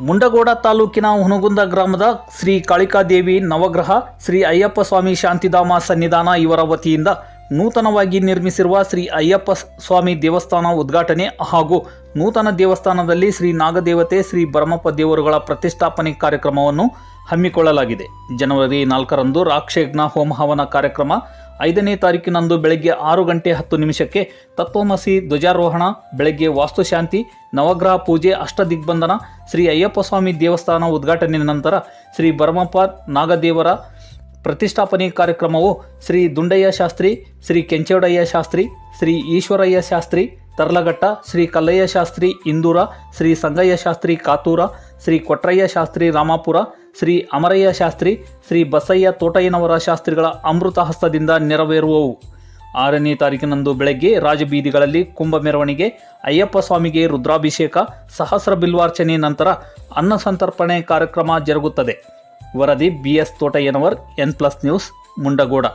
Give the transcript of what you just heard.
ಮುಂಡಗೋಡ ತಾಲೂಕಿನ ಹುನಗುಂದ ಗ್ರಾಮದ ಶ್ರೀ ಕಾಳಿಕಾದೇವಿ ನವಗ್ರಹ ಶ್ರೀ ಅಯ್ಯಪ್ಪ ಸ್ವಾಮಿ ಶಾಂತಿಧಾಮ ಸನ್ನಿಧಾನ ಇವರ ವತಿಯಿಂದ ನೂತನವಾಗಿ ನಿರ್ಮಿಸಿರುವ ಶ್ರೀ ಅಯ್ಯಪ್ಪ ಸ್ವಾಮಿ ದೇವಸ್ಥಾನ ಉದ್ಘಾಟನೆ ಹಾಗೂ ನೂತನ ದೇವಸ್ಥಾನದಲ್ಲಿ ಶ್ರೀ ನಾಗದೇವತೆ ಶ್ರೀ ಭರಮಪ್ಪ ದೇವರುಗಳ ಪ್ರತಿಷ್ಠಾಪನೆ ಕಾರ್ಯಕ್ರಮವನ್ನು ಹಮ್ಮಿಕೊಳ್ಳಲಾಗಿದೆ. ಜನವರಿ 4ರಂದು ರಾಕ್ಷಯಜ್ಞ ಹೋಮ ಹವನ ಕಾರ್ಯಕ್ರಮ, 5ನೇ ತಾರೀಕಿನಂದು ಬೆಳಗ್ಗೆ 6:10 ತತ್ವಮಸಿ ಧ್ವಜಾರೋಹಣ, ಬೆಳಗ್ಗೆ ವಾಸ್ತುಶಾಂತಿ, ನವಗ್ರಹ ಪೂಜೆ, ಅಷ್ಟದಿಗ್ಬಂಧನ, ಶ್ರೀ ಅಯ್ಯಪ್ಪ ಸ್ವಾಮಿ ದೇವಸ್ಥಾನ ಉದ್ಘಾಟನೆ ನಂತರ ಶ್ರೀ ಭರಮಪ್ಪ ನಾಗದೇವರ ಪ್ರತಿಷ್ಠಾಪನೆ ಕಾರ್ಯಕ್ರಮವು ಶ್ರೀ ದುಂಡಯ್ಯ ಶಾಸ್ತ್ರಿ, ಶ್ರೀ ಕೆಂಚೋಡಯ್ಯ ಶಾಸ್ತ್ರಿ, ಶ್ರೀ ಈಶ್ವರಯ್ಯ ಶಾಸ್ತ್ರಿ ತರ್ಲಘಟ್ಟ, ಶ್ರೀ ಕಲ್ಲಯ್ಯ ಶಾಸ್ತ್ರಿ ಇಂದೂರ, ಶ್ರೀ ಸಂಗಯ್ಯ ಶಾಸ್ತ್ರಿ ಕಾತೂರ, ಶ್ರೀ ಕೊಟ್ರಯ್ಯ ಶಾಸ್ತ್ರಿ ರಾಮಾಪುರ, ಶ್ರೀ ಅಮರಯ್ಯ ಶಾಸ್ತ್ರಿ, ಶ್ರೀ ಬಸಯ್ಯ ತೋಟಯ್ಯನವರ ಶಾಸ್ತ್ರಿಗಳ ಅಮೃತ ಹಸ್ತದಿಂದ ನೆರವೇರುವವು. 6ನೇ ತಾರೀಕಿನಂದು ಬೆಳಗ್ಗೆ ರಾಜಬೀದಿಗಳಲ್ಲಿ ಕುಂಭ ಮೆರವಣಿಗೆ, ಅಯ್ಯಪ್ಪ ಸ್ವಾಮಿಗೆ ರುದ್ರಾಭಿಷೇಕ, ಸಹಸ್ರ ಬಿಲ್ವಾರ್ಚನೆ ನಂತರ ಅನ್ನ ಸಂತರ್ಪಣೆ ಕಾರ್ಯಕ್ರಮ ಜರುಗುತ್ತದೆ. ವರದಿ BS ತೋಟಯ್ಯನವರ್, N+ ನ್ಯೂಸ್, ಮುಂಡಗೋಡ.